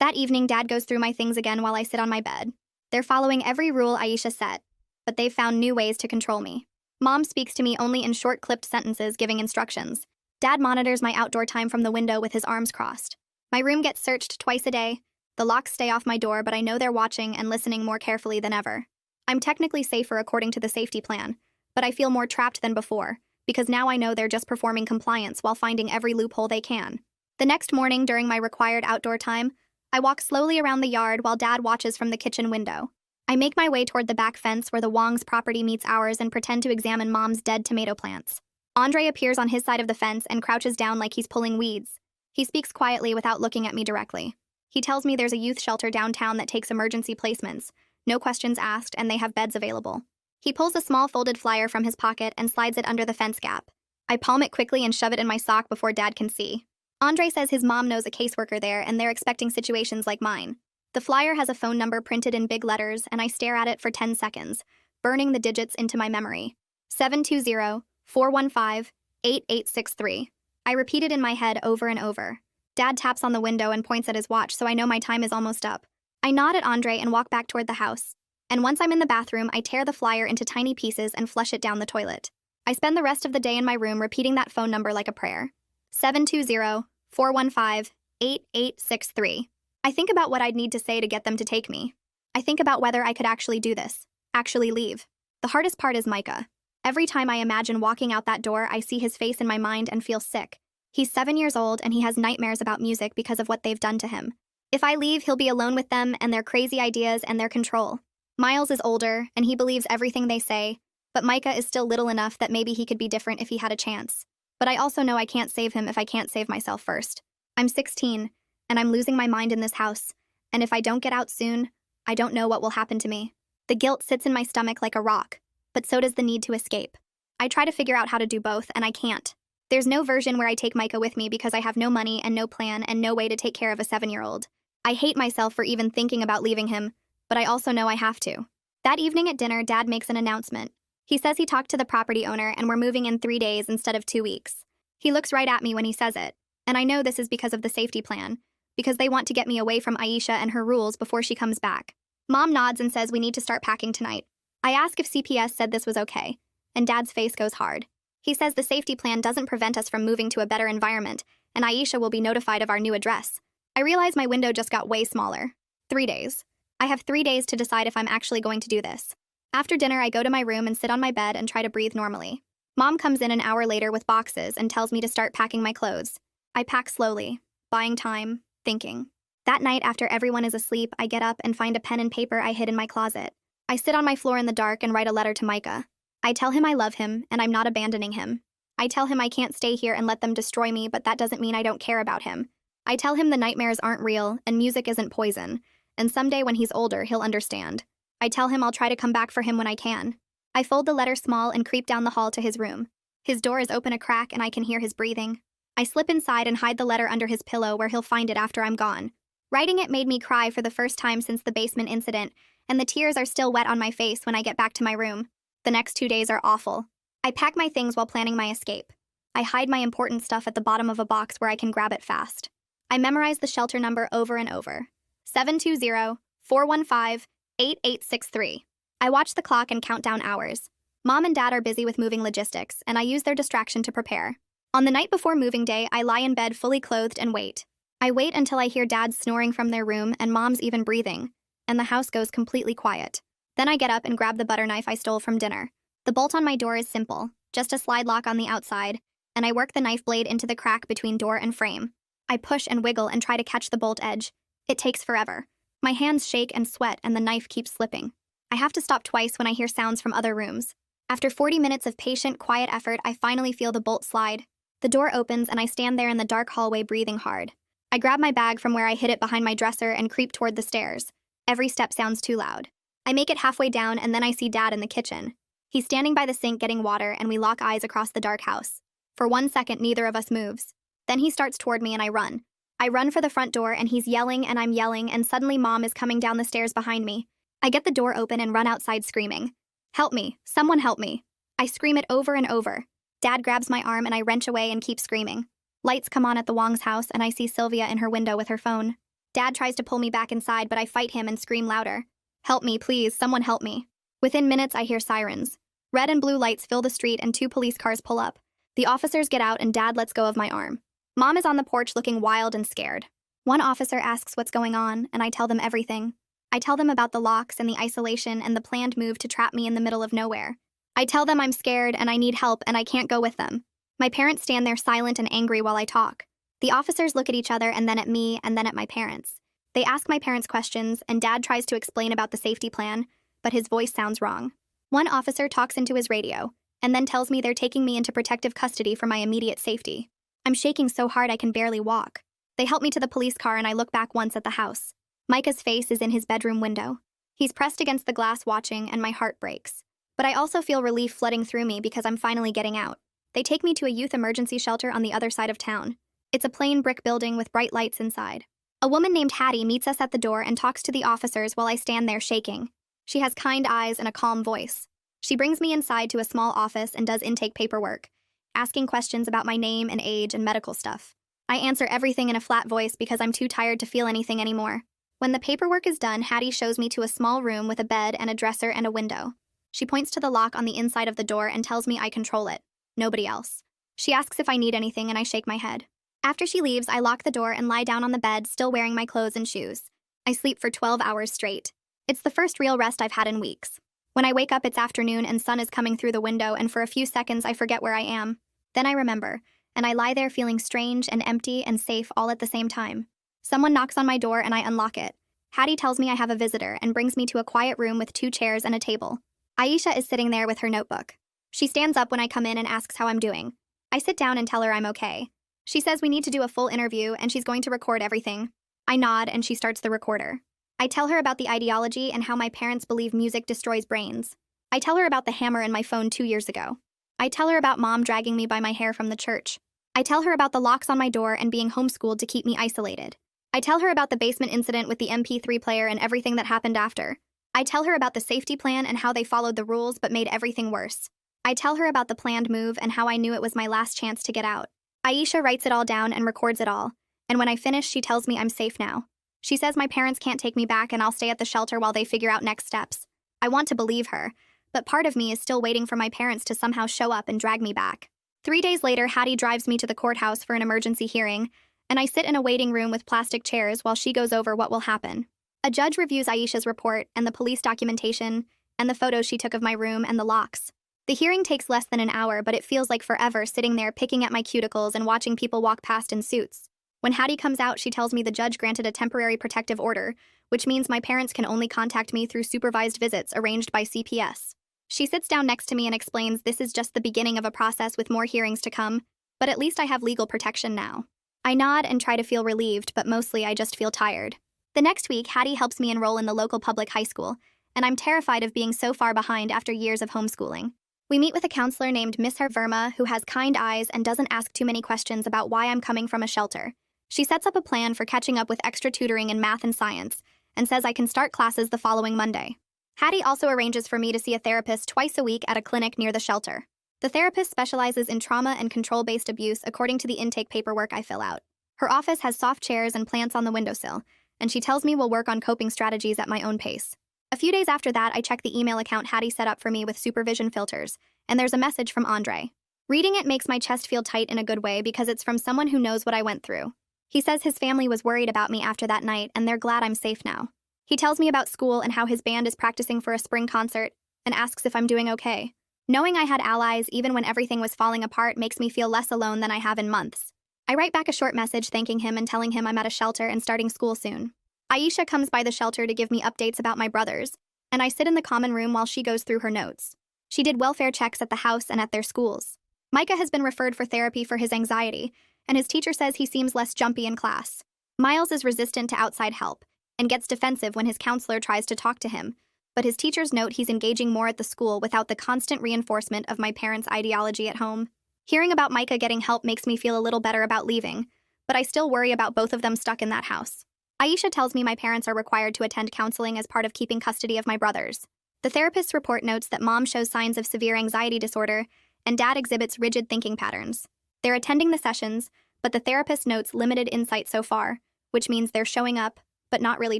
That evening, Dad goes through my things again while I sit on my bed. They're following every rule Aisha set, but they've found new ways to control me. Mom speaks to me only in short clipped sentences giving instructions. Dad monitors my outdoor time from the window with his arms crossed. My room gets searched twice a day. The locks stay off my door, but I know they're watching and listening more carefully than ever. I'm technically safer according to the safety plan, but I feel more trapped than before, because now I know they're just performing compliance while finding every loophole they can. The next morning, during my required outdoor time, I walk slowly around the yard while Dad watches from the kitchen window. I make my way toward the back fence where the Wong's property meets ours and pretend to examine Mom's dead tomato plants. Andre appears on his side of the fence and crouches down like he's pulling weeds. He speaks quietly without looking at me directly. He tells me there's a youth shelter downtown that takes emergency placements, no questions asked, and they have beds available. He pulls a small folded flyer from his pocket and slides it under the fence gap. I palm it quickly and shove it in my sock before Dad can see. Andre says his mom knows a caseworker there and they're expecting situations like mine. The flyer has a phone number printed in big letters and I stare at it for 10 seconds, burning the digits into my memory. 720-415-8863. I repeat it in my head over and over. Dad taps on the window and points at his watch, so I know my time is almost up. I nod at Andre and walk back toward the house. And once I'm in the bathroom, I tear the flyer into tiny pieces and flush it down the toilet. I spend the rest of the day in my room repeating that phone number like a prayer. 720-415-8863. I think about what I'd need to say to get them to take me. I think about whether I could actually do this, actually leave. The hardest part is Micah. Every time I imagine walking out that door, I see his face in my mind and feel sick. He's 7 years old and he has nightmares about music because of what they've done to him. If I leave, he'll be alone with them and their crazy ideas and their control. Miles is older and he believes everything they say, but Micah is still little enough that maybe he could be different if he had a chance. But I also know I can't save him if I can't save myself first. I'm 16, and I'm losing my mind in this house, and if I don't get out soon, I don't know what will happen to me. The guilt sits in my stomach like a rock, but so does the need to escape. I try to figure out how to do both, and I can't. There's no version where I take Micah with me because I have no money and no plan and no way to take care of a 7-year-old. I hate myself for even thinking about leaving him, but I also know I have to. That evening at dinner, Dad makes an announcement. He says he talked to the property owner and we're moving in 3 days instead of 2 weeks. He looks right at me when he says it, and I know this is because of the safety plan, because they want to get me away from Aisha and her rules before she comes back. Mom nods and says we need to start packing tonight. I ask if CPS said this was okay, and Dad's face goes hard. He says the safety plan doesn't prevent us from moving to a better environment, and Aisha will be notified of our new address. I realize my window just got way smaller. 3 days. I have 3 days to decide if I'm actually going to do this. After dinner, I go to my room and sit on my bed and try to breathe normally. Mom comes in an hour later with boxes and tells me to start packing my clothes. I pack slowly, buying time, thinking. That night, after everyone is asleep, I get up and find a pen and paper I hid in my closet. I sit on my floor in the dark and write a letter to Micah. I tell him I love him and I'm not abandoning him. I tell him I can't stay here and let them destroy me, but that doesn't mean I don't care about him. I tell him the nightmares aren't real and music isn't poison, and someday when he's older, he'll understand. I tell him I'll try to come back for him when I can. I fold the letter small and creep down the hall to his room. His door is open a crack and I can hear his breathing. I slip inside and hide the letter under his pillow where he'll find it after I'm gone. Writing it made me cry for the first time since the basement incident, and the tears are still wet on my face when I get back to my room. The next 2 days are awful. I pack my things while planning my escape. I hide my important stuff at the bottom of a box where I can grab it fast. I memorize the shelter number over and over. 720-415-8863. I watch the clock and count down hours. Mom and Dad are busy with moving logistics, and I use their distraction to prepare. On the night before moving day, I lie in bed fully clothed and wait. I wait until I hear Dad snoring from their room and Mom's even breathing, and the house goes completely quiet. Then I get up and grab the butter knife I stole from dinner. The bolt on my door is simple, just a slide lock on the outside, and I work the knife blade into the crack between door and frame. I push and wiggle and try to catch the bolt edge. It takes forever. My hands shake and sweat and the knife keeps slipping. I have to stop twice when I hear sounds from other rooms. After 40 minutes of patient, quiet effort, I finally feel the bolt slide. The door opens and I stand there in the dark hallway breathing hard. I grab my bag from where I hid it behind my dresser and creep toward the stairs. Every step sounds too loud. I make it halfway down and then I see Dad in the kitchen. He's standing by the sink getting water and we lock eyes across the dark house. For 1 second, neither of us moves. Then he starts toward me and I run. I run for the front door and he's yelling and I'm yelling and suddenly Mom is coming down the stairs behind me. I get the door open and run outside screaming. Help me, someone help me. I scream it over and over. Dad grabs my arm and I wrench away and keep screaming. Lights come on at the Wong's house and I see Sylvia in her window with her phone. Dad tries to pull me back inside but I fight him and scream louder. Help me, please, someone help me. Within minutes, I hear sirens. Red and blue lights fill the street and 2 police cars pull up. The officers get out and Dad lets go of my arm. Mom is on the porch looking wild and scared. One officer asks what's going on and I tell them everything. I tell them about the locks and the isolation and the planned move to trap me in the middle of nowhere. I tell them I'm scared and I need help and I can't go with them. My parents stand there silent and angry while I talk. The officers look at each other and then at me and then at my parents. They ask my parents questions and Dad tries to explain about the safety plan, but his voice sounds wrong. One officer talks into his radio and then tells me they're taking me into protective custody for my immediate safety. I'm shaking so hard I can barely walk. They help me to the police car and I look back once at the house. Micah's face is in his bedroom window. He's pressed against the glass watching and my heart breaks. But I also feel relief flooding through me because I'm finally getting out. They take me to a youth emergency shelter on the other side of town. It's a plain brick building with bright lights inside. A woman named Hattie meets us at the door and talks to the officers while I stand there shaking. She has kind eyes and a calm voice. She brings me inside to a small office and does intake paperwork, asking questions about my name and age and medical stuff. I answer everything in a flat voice because I'm too tired to feel anything anymore. When the paperwork is done, Hattie shows me to a small room with a bed and a dresser and a window. She points to the lock on the inside of the door and tells me I control it. Nobody else. She asks if I need anything and I shake my head. After she leaves, I lock the door and lie down on the bed, still wearing my clothes and shoes. I sleep for 12 hours straight. It's the first real rest I've had in weeks. When I wake up, it's afternoon and sun is coming through the window, and for a few seconds, I forget where I am. Then I remember, and I lie there feeling strange and empty and safe all at the same time. Someone knocks on my door and I unlock it. Hattie tells me I have a visitor and brings me to a quiet room with 2 chairs and a table. Aisha is sitting there with her notebook. She stands up when I come in and asks how I'm doing. I sit down and tell her I'm okay. She says we need to do a full interview and she's going to record everything. I nod and she starts the recorder. I tell her about the ideology and how my parents believe music destroys brains. I tell her about the hammer in my phone 2 years ago. I tell her about Mom dragging me by my hair from the church. I tell her about the locks on my door and being homeschooled to keep me isolated. I tell her about the basement incident with the MP3 player and everything that happened after. I tell her about the safety plan and how they followed the rules but made everything worse. I tell her about the planned move and how I knew it was my last chance to get out. Aisha writes it all down and records it all, and when I finish, she tells me I'm safe now. She says my parents can't take me back and I'll stay at the shelter while they figure out next steps. I want to believe her, but part of me is still waiting for my parents to somehow show up and drag me back. 3 days later, Hattie drives me to the courthouse for an emergency hearing, and I sit in a waiting room with plastic chairs while she goes over what will happen. A judge reviews Aisha's report and the police documentation and the photos she took of my room and the locks. The hearing takes less than an hour, but it feels like forever sitting there picking at my cuticles and watching people walk past in suits. When Hattie comes out, she tells me the judge granted a temporary protective order, which means my parents can only contact me through supervised visits arranged by CPS. She sits down next to me and explains this is just the beginning of a process with more hearings to come, but at least I have legal protection now. I nod and try to feel relieved, but mostly I just feel tired. The next week, Hattie helps me enroll in the local public high school, and I'm terrified of being so far behind after years of homeschooling. We meet with a counselor named Miss Verma who has kind eyes and doesn't ask too many questions about why I'm coming from a shelter. She sets up a plan for catching up with extra tutoring in math and science, and says I can start classes the following Monday. Hattie also arranges for me to see a therapist twice a week at a clinic near the shelter. The therapist specializes in trauma and control-based abuse according to the intake paperwork I fill out. Her office has soft chairs and plants on the windowsill, and she tells me we'll work on coping strategies at my own pace. A few days after that, I check the email account Hattie set up for me with supervision filters, and there's a message from Andre. Reading it makes my chest feel tight in a good way because it's from someone who knows what I went through. He says his family was worried about me after that night, and they're glad I'm safe now. He tells me about school and how his band is practicing for a spring concert, and asks if I'm doing okay. Knowing I had allies even when everything was falling apart makes me feel less alone than I have in months. I write back a short message thanking him and telling him I'm at a shelter and starting school soon. Aisha comes by the shelter to give me updates about my brothers, and I sit in the common room while she goes through her notes. She did welfare checks at the house and at their schools. Micah has been referred for therapy for his anxiety, and his teacher says he seems less jumpy in class. Miles is resistant to outside help, and gets defensive when his counselor tries to talk to him, but his teachers note he's engaging more at the school without the constant reinforcement of my parents' ideology at home. Hearing about Micah getting help makes me feel a little better about leaving, but I still worry about both of them stuck in that house. Aisha tells me my parents are required to attend counseling as part of keeping custody of my brothers. The therapist's report notes that Mom shows signs of severe anxiety disorder, and Dad exhibits rigid thinking patterns. They're attending the sessions, but the therapist notes limited insight so far, which means they're showing up, but not really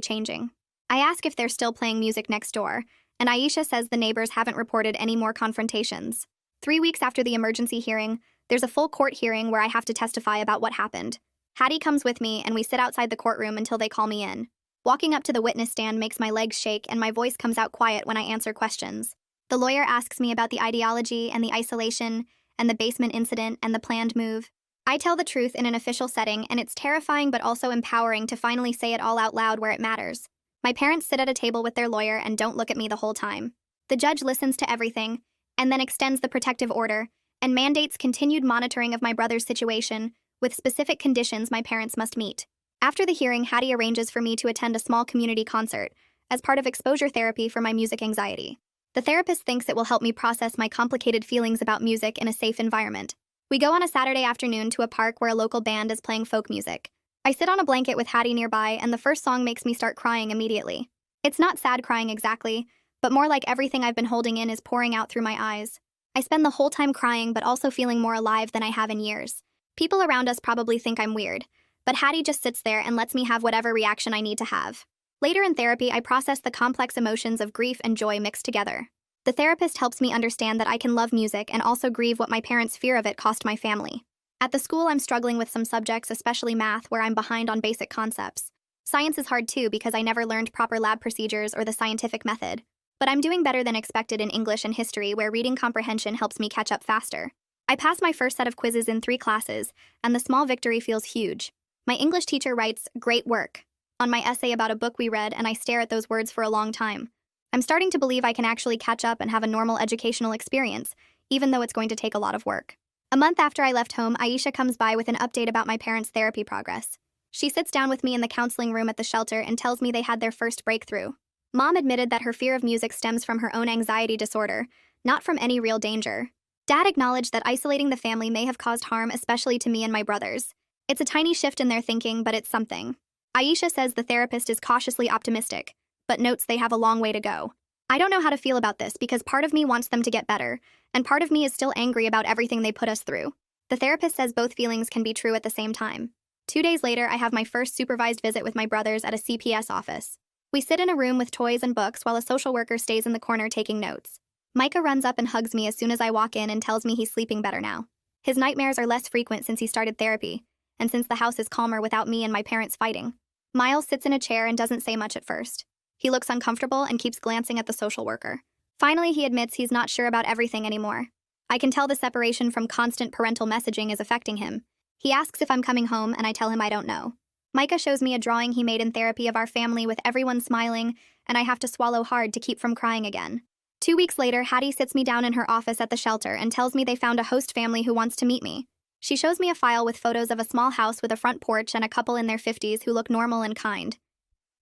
changing. I ask if they're still playing music next door, and Aisha says the neighbors haven't reported any more confrontations. 3 weeks after the emergency hearing, there's a full court hearing where I have to testify about what happened. Hattie comes with me, and we sit outside the courtroom until they call me in. Walking up to the witness stand makes my legs shake, and my voice comes out quiet when I answer questions. The lawyer asks me about the ideology and the isolation, and the basement incident and the planned move. I tell the truth in an official setting, and it's terrifying but also empowering to finally say it all out loud where it matters. My parents sit at a table with their lawyer and don't look at me the whole time. The judge listens to everything, and then extends the protective order, and mandates continued monitoring of my brother's situation, with specific conditions my parents must meet. After the hearing, Hattie arranges for me to attend a small community concert, as part of exposure therapy for my music anxiety. The therapist thinks it will help me process my complicated feelings about music in a safe environment. We go on a Saturday afternoon to a park where a local band is playing folk music. I sit on a blanket with Hattie nearby, and the first song makes me start crying immediately. It's not sad crying exactly, but more like everything I've been holding in is pouring out through my eyes. I spend the whole time crying but also feeling more alive than I have in years. People around us probably think I'm weird, but Hattie just sits there and lets me have whatever reaction I need to have. Later in therapy, I process the complex emotions of grief and joy mixed together. The therapist helps me understand that I can love music and also grieve what my parents' fear of it cost my family. At the school, I'm struggling with some subjects, especially math, where I'm behind on basic concepts. Science is hard too because I never learned proper lab procedures or the scientific method. But I'm doing better than expected in English and history, where reading comprehension helps me catch up faster. I passed my first set of quizzes in 3 classes, and the small victory feels huge. My English teacher writes, "Great work," on my essay about a book we read, and I stare at those words for a long time. I'm starting to believe I can actually catch up and have a normal educational experience, even though it's going to take a lot of work. A month after I left home, Aisha comes by with an update about my parents' therapy progress. She sits down with me in the counseling room at the shelter and tells me they had their first breakthrough. Mom admitted that her fear of music stems from her own anxiety disorder, not from any real danger. Dad acknowledged that isolating the family may have caused harm, especially to me and my brothers. It's a tiny shift in their thinking, but it's something. Aisha says the therapist is cautiously optimistic, but notes they have a long way to go. I don't know how to feel about this because part of me wants them to get better, and part of me is still angry about everything they put us through. The therapist says both feelings can be true at the same time. 2 days later, I have my first supervised visit with my brothers at a CPS office. We sit in a room with toys and books while a social worker stays in the corner taking notes. Micah runs up and hugs me as soon as I walk in and tells me he's sleeping better now. His nightmares are less frequent since he started therapy, and since the house is calmer without me and my parents fighting. Miles sits in a chair and doesn't say much at first. He looks uncomfortable and keeps glancing at the social worker. Finally, he admits he's not sure about everything anymore. I can tell the separation from constant parental messaging is affecting him. He asks if I'm coming home, and I tell him I don't know. Micah shows me a drawing he made in therapy of our family with everyone smiling, and I have to swallow hard to keep from crying again. 2 weeks later, Hattie sits me down in her office at the shelter and tells me they found a host family who wants to meet me. She shows me a file with photos of a small house with a front porch and a couple in their 50s who look normal and kind.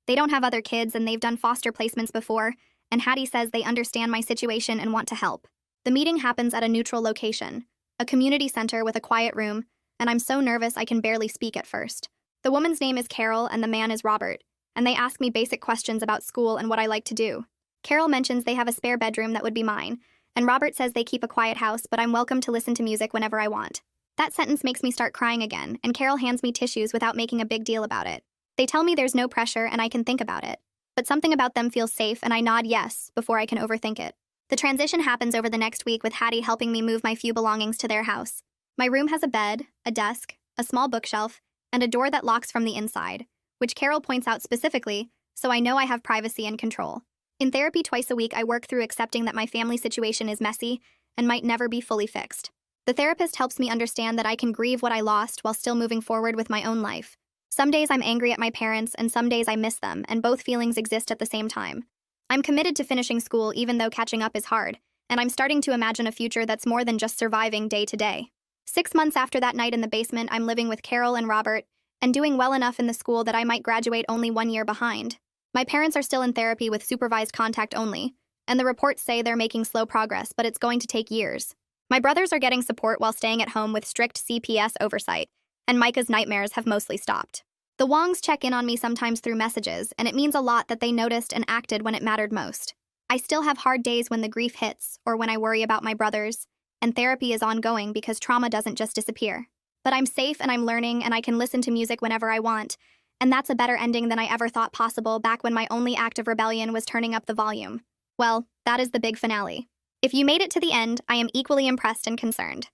They don't have other kids and they've done foster placements before, and Hattie says they understand my situation and want to help. The meeting happens at a neutral location, a community center with a quiet room, and I'm so nervous I can barely speak at first. The woman's name is Carol and the man is Robert, and they ask me basic questions about school and what I like to do. Carol mentions they have a spare bedroom that would be mine, and Robert says they keep a quiet house, but I'm welcome to listen to music whenever I want. That sentence makes me start crying again, and Carol hands me tissues without making a big deal about it. They tell me there's no pressure and I can think about it. But something about them feels safe, and I nod yes before I can overthink it. The transition happens over the next week with Hattie helping me move my few belongings to their house. My room has a bed, a desk, a small bookshelf, and a door that locks from the inside, which Carol points out specifically, so I know I have privacy and control. In therapy twice a week, I work through accepting that my family situation is messy and might never be fully fixed. The therapist helps me understand that I can grieve what I lost while still moving forward with my own life. Some days I'm angry at my parents, and some days I miss them, and both feelings exist at the same time. I'm committed to finishing school even though catching up is hard, and I'm starting to imagine a future that's more than just surviving day to day. 6 months after that night in the basement, I'm living with Carol and Robert, and doing well enough in the school that I might graduate only 1 year behind. My parents are still in therapy with supervised contact only, and the reports say they're making slow progress, but it's going to take years. My brothers are getting support while staying at home with strict CPS oversight, and Micah's nightmares have mostly stopped. The Wongs check in on me sometimes through messages, and it means a lot that they noticed and acted when it mattered most. I still have hard days when the grief hits, or when I worry about my brothers, and therapy is ongoing because trauma doesn't just disappear. But I'm safe and I'm learning, and I can listen to music whenever I want, and that's a better ending than I ever thought possible back when my only act of rebellion was turning up the volume. Well, that is the big finale. If you made it to the end, I am equally impressed and concerned.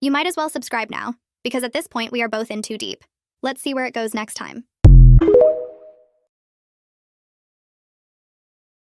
You might as well subscribe now, because at this point we are both in too deep. Let's see where it goes next time.